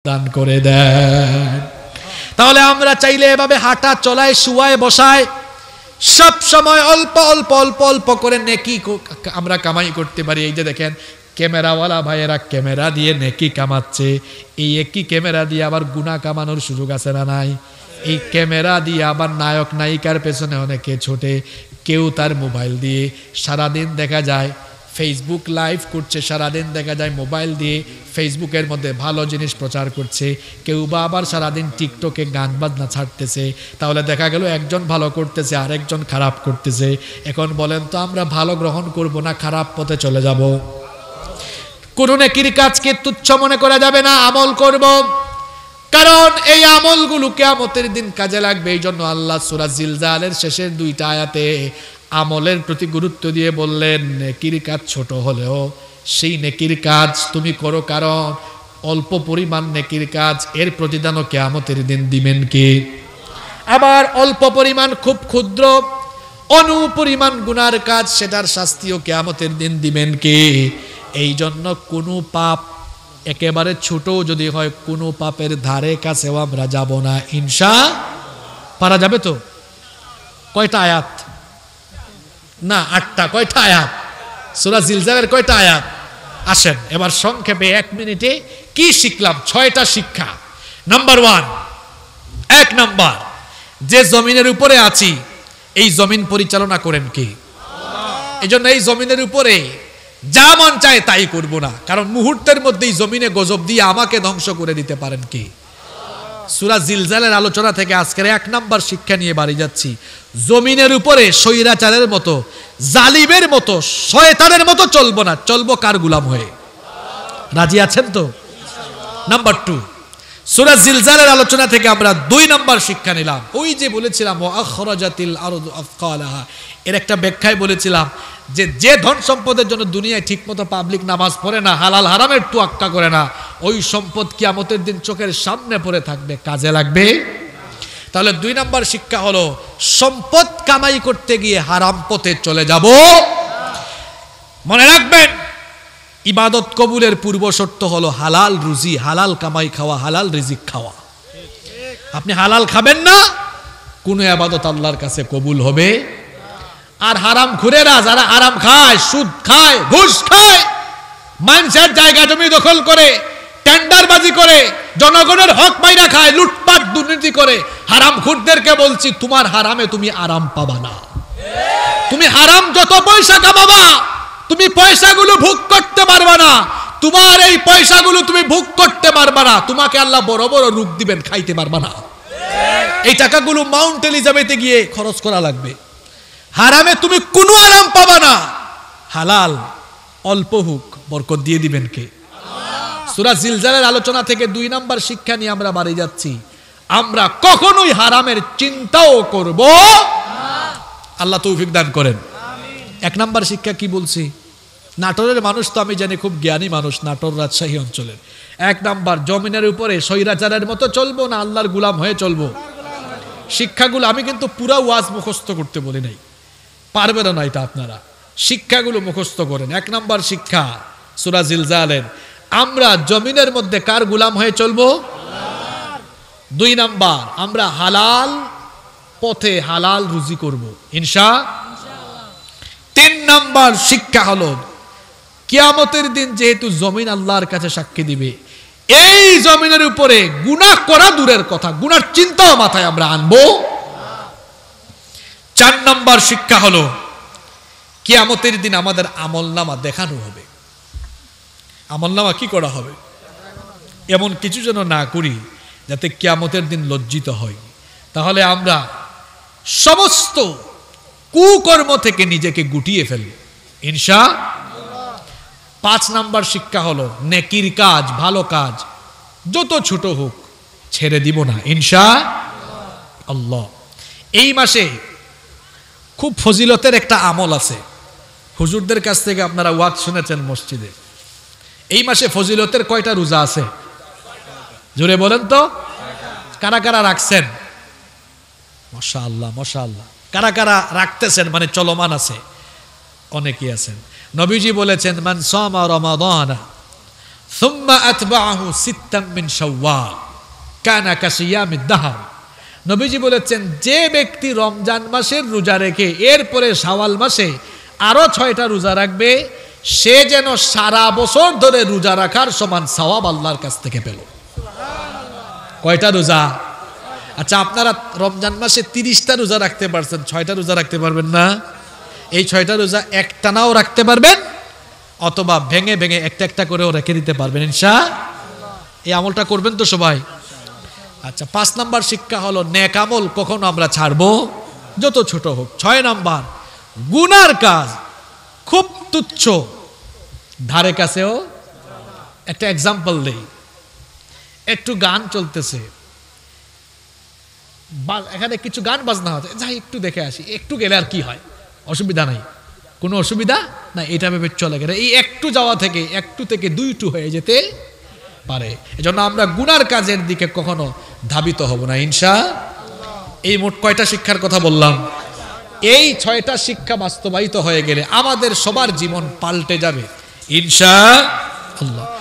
দান করে দেন। তাহলে আমরা চাইলে এভাবে হাঁটা চলায় শুয়ায় বসায় সব সময় অল্প অল্প অল্প অল্প করে নেকি আমরা কামাই করতে পারি। এই যে দেখেন ক্যামেরাওয়ালা ভাইয়েরা ক্যামেরা দিয়ে নেকি কামাচ্ছে, এই একই ক্যামেরা দিয়ে আবার গুনাহ কামানোর সুযোগ আছে না নাই? এই ক্যামেরা দিয়ে আবার নায়ক নায়িকার পেছনে অনেকে ছোটে, কেউ তার মোবাইল দিয়ে সারাদিন দেখা যায় ফেসবুক লাইভ করছে, সারাদিন দেখা যায় মোবাইল দিয়ে ফেসবুকের মধ্যে ভালো জিনিস প্রচার করছে, কেউ বা আবার সারাদিন টিকটকে গান বাজনা ছাড়তেছে। তাহলে দেখা গেল একজন ভালো করতেছে আরেকজন খারাপ করতেছে। এখন বলেন তো আমরা ভালো গ্রহণ করব না খারাপ পথে চলে যাব? কোন নেকির কাজকে তুচ্ছ মনে করা যাবে না, আমল করব, কারণ এই আমলগুলো কিয়ামতের দিন কাজে লাগবে। এই জন্য আল্লাহ সূরা জিলজালের শেষের 2টা আয়াতে আমলের প্রতি গুরুত্ব দিয়ে বললেন নেকির কাজ ছোট হলেও সেই নেকির কাজ তুমি করো, কারণ অল্প পরিমাণ নেকির কাজ এর প্রতিদানও কিয়ামতের দিন দিবেন কে? আবার অল্প পরিমাণ খুব ক্ষুদ্র অনুপরিমাণ গুনার কাজ সেটার শাস্তিও কিয়ামতের দিন দিবেন কে? এই জন্য কোনো পাপ একেবারে ছোট যদি হয় কোনো পাপের ধারে কাছেও আমরা যাব না ইনশাআল্লাহ। পারা যাবে তো? কয়টা আয়াত? না 8টা। কয়টা আয়াত? সূরা জিলজালের কয়টা আয়াত? আসেন এবার সংক্ষেপে 1 মিনিটে কি শিখলাম? 6টা শিক্ষা। নাম্বার 1, 1 নাম্বার, যে জমিনের উপরে আছি এই জমিন পরিচালনা করেন কে? এই জন্য এই জমিনের উপরে যা মন চায় তাই করব না, কারণ মুহূর্তের মধ্যেই জমিনে গজব দিয়ে আমাকে ধ্বংস করে দিতে পারেন কে? সূরা জিলজালের আলোচনা থেকে আজকের 1 নাম্বার শিক্ষা নিয়ে বাড়ি যাচ্ছি। জমিনের উপরে স্বৈরাচারের মতো, জালিমের মতো, শয়তানের মতো চলবো না, চলবো কার গোলাম হয়ে? রাজি আছেন তো? নাম্বার 2, সূরা জিলজালের আলোচনা থেকে আমরা 2 নাম্বার শিক্ষা নিলাম। ওই যে বলেছিলাম ওয়া আখরাজাতিল আরদু আফকালাহা, এর একটা ব্যাখ্যায় বলেছিলাম যে ধন সম্পদের জন্য দুনিয়ায় ঠিকমতো পাবলিক নামাজ পড়ে না, হালাল হারামের তোয়াক্কা করে না, ওই সম্পদ কিয়ামতের দিন চোখের সামনে পড়ে থাকবে, কাজে লাগবে। তাহলে 2 নাম্বার শিক্ষা হলো সম্পদ কামাই করতে গিয়ে হারাম পথে চলে যাব। মনে রাখবেন ইবাদত কবুলের পূর্ব শর্ত হলো হালাল রুজি, হালাল কামাই খাওয়া, হালাল রিজিক খাওয়া। আপনি হালাল খাবেন না, কোনো ইবাদত আল্লাহর কাছে কবুল হবে। আর হারাম খুরেরা যারা হারাম খায়, সুদ খায়, ঘুষ খায়, মানুষের জায়গা জমি দখল করে, টেন্ডারবাজি করে, জনগণের হক মাইরা খায়, লুটপাট দুর্নীতি করে, হারাম খুরদেরকে বলছি তোমার হারামে তুমি আরাম পাবা না। তুমি হারাম যত পয়সা কামাবা তুমি পয়সাগুলো ভোগ করতে পারবা না, তোমার এই পয়সাগুলো তুমি ভোগ করতে পারবা না, তোমাকে আল্লাহ বড় বড় রূপ দিবেন, খাইতে পারবা না। এই টাকাগুলো মাউন্ট এলিজাবেথে গিয়ে খরচ করা লাগবে। হারামে তুমি কোনো আরাম পাবা না, হালাল অল্প হোক বরকত দিয়ে দিবেন কে? সূরা জিলজালের আলোচনা থেকে 2 নাম্বার শিক্ষা নিয়ে আমরা বাড়ি যাচ্ছি, আমরা কখনোই হারামের চিন্তাও করব না। আল্লাহ তৌফিক দান করেন। 1 নাম্বার শিক্ষা কি বলছি? নাটোরের মানুষ তো আমি জানি খুব জ্ঞানী মানুষ, নাটোর রাজশাহী অঞ্চলের। 1 নাম্বার, জমিনের উপরে স্বৈরাচারের মতো চলবো না, আল্লাহর গোলাম হয়ে চলবো। শিক্ষাগুলো আমি কিন্তু পুরা ওয়াজ মুখস্থ করতে বলি নাই, পারবেন না এটা আপনারা, শিক্ষাগুলো মুখস্থ করেন। 1 নাম্বার শিক্ষা সূরা জিলজালের, আমরা জমিনের মধ্যে কার গোলাম হয়ে চলবো? 2 নাম্বার, আমরা হালাল পথে হালাল রুজি করব ইনশাআল্লাহ। 3 নাম্বার শিক্ষা হলো কিয়ামতের দিন যেহেতু জমিন আল্লাহর কাছে সাক্ষী দিবে, এই জমিনের উপরে গুনাহ করা দূরের কথা, গুনার চিন্তাও মাথায় আমরা আনবো। 4 নাম্বার শিক্ষা হলো কিয়ামতের দিন আমাদের আমলনামা দেখানো হবে। আমলনামা কি করা হবে? এমন কিছু যেন না করি যাতে কিয়ামতের দিন লজ্জিত হয়। তাহলে আমরা সমস্ত কুকর্ম থেকে নিজেকে গুটিয়ে ফেলব ইনশাআল্লাহ। 5 নাম্বার শিক্ষা হলো নেকির কাজ, ভালো কাজ যত ছোট হোক ছেড়ে দিব না ইনশাআল্লাহ। এই মাসে খুব ফজিলতের একটা আমল আছে, হুজুরদের কাছ থেকে আপনারা ওয়াজ শুনেছেন মসজিদে। এই মাসে ফজিলতের কয়টা রোজা আছে? জোরে বলেন তো, কারা কারা রাখছেন? মাশাআল্লাহ মাশাআল্লাহ। কারা কারা রাখতেছেন মানে চলমান আছে? অনেকেই আছেন। নবীজি বলেছেন মান সামা রমাদানা সুম্মা আতবাহু সিত্তাম মিন শাওয়াল কানা কাসিয়ামিদ দাহর। নবীজি বলেছেন, যে ব্যক্তি রমজান মাসের রোজা রেখে এরপরে শাওয়াল মাসে আরো 6টা রোজা রাখবে, সে যেন সারা বছর ধরে রোজা রাখার সমান সওয়াব আল্লাহর কাছ থেকে পেল। কয়টা রোজা? আচ্ছা, আপনারা রমজান মাসে 30টা রোজা রাখতে পারছেন, 6টা রোজা রাখতে পারবেন না? এই 6টা রোজা একটানাও রাখতে পারবেন, অথবা ভেঙে ভেঙে একটা একটা করেও রেখে দিতে পারবেন ইনশাআল্লাহ। এই আমলটা করবেন তো সবাই? আচ্ছা, 5 নাম্বার শিক্ষা হলো নেক আমল কখনো আমরা ছাড়বো, যত ছোট হোক। 6 নাম্বার, গুনার কাজ খুব তুচ্ছ, ধারে কাছেও। একটা এক্সাম্পল দেই, একটু গান চলতেছে, এখানে কিছু গান বাজনা হচ্ছে, যাই একটু দেখে আসি, একটু গেলে আর কি হয়, অসুবিধা নাই, কোনো অসুবিধা না, এটা ভেবে চলে গেলে এই একটু যাওয়া থেকে 1 থেকে 2 হয়ে যেতে পারে। এজন্য আমরা গুনার কাজের দিকে কখনো ধাবিত হব না ইনশাআল্লাহ। এই মোট কয়টা শিক্ষার কথা বললাম? এই 6টা শিক্ষা বাস্তবায়িত হয়ে গেলে আমাদের সবার জীবন পাল্টে যাবে ইনশাআল্লাহ।